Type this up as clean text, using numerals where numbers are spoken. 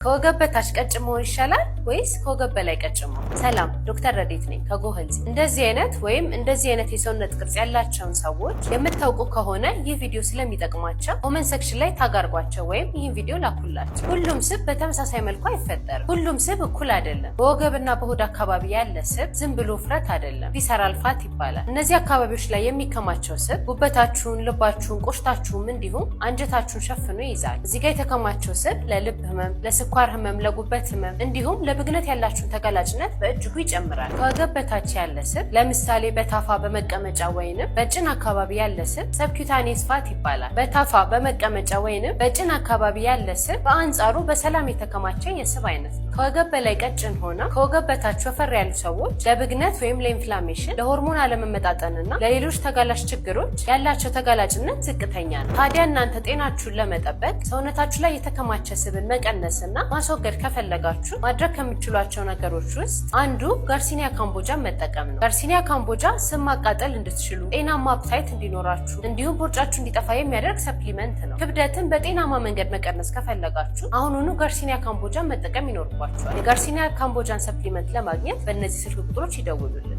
ከወገብ በታች ቀጭን መሆን ይሻላል ወይስ ከወገብ በላይ ቀጭን መሆን? ሰላም ዶክተር ረዲት ነኝ ከጎህልዝ። እንደዚህ አይነት የሰውነት ቅርጽ ያላቸውን ሰዎች የምታውቁ ከሆነ ይህ ቪዲዮ ስለሚጠቅማቸው ኮሜንት ሴክሽን ላይ ታጋርጓቸው ወይም ይህን ቪዲዮ ላኩላቸው። ሁሉም ስብ በተመሳሳይ መልኩ አይፈጠርም። ሁሉም ስብ እኩል አይደለም። በወገብና በሆድ አካባቢ ያለ ስብ ዝም ብሎ ውፍረት አይደለም፣ ቪሰራል ፋት ይባላል። እነዚህ አካባቢዎች ላይ የሚከማቸው ስብ ጉበታችሁን፣ ልባችሁን፣ ቆሽታችሁም እንዲሁም አንጀታችሁን ሸፍኖ ይይዛል። እዚህ ጋር የተከማቸው ስብ ለልብ ህመም፣ ለስኳር ህመም፣ ለጉበት ህመም እንዲሁም ለብግነት ያላችሁን ተጋላጭነት በእጅጉ ይጨምራል። ከወገብ በታች ያለ ስብ ለምሳሌ በታፋ በመቀመጫ ወይንም በጭን አካባቢ ያለ ስብ ሰብኪዩታኒየስ ፋት ይባላል። በታፋ በመቀመጫ ወይንም በጭን አካባቢ ያለ ስብ በአንጻሩ በሰላም የተከማቸ የስብ አይነት ነው። ከወገብ በላይ ቀጭን ሆነ ከወገብ በታች ወፈር ያሉ ሰዎች ለብግነት ወይም ለኢንፍላሜሽን፣ ለሆርሞን አለመመጣጠንና ለሌሎች ተጋላጭ ችግሮች ያላቸው ተጋላጭነት ዝቅተኛ ነው። ታዲያ እናንተ ጤናችሁን ለመጠበቅ ሰውነታችሁ ላይ የተከማቸ ስብን መቀነስና ማስወገድ ከፈለጋችሁ ማድረግ ከምትችሏቸው ነገሮች ውስጥ አንዱ ጋርሲኒያ ካምቦጃን መጠቀም ነው። ጋርሲኒያ ካምቦጃ ስብ ማቃጠል እንድትችሉ፣ ጤናማ አፕታይት እንዲኖራችሁ እንዲሁም ቦርጫችሁ እንዲጠፋ የሚያደርግ ሰፕሊመንት ነው። ክብደትን በጤናማ መንገድ መቀነስ ከፈለጋችሁ አሁኑኑ ጋርሲኒያ ካምቦጃን መጠቀም ይኖርባችኋል። የጋርሲኒያ ካምቦጃን ሰፕሊመንት ለማግኘት በእነዚህ ስልክ ቁጥሮች ይደውሉልን።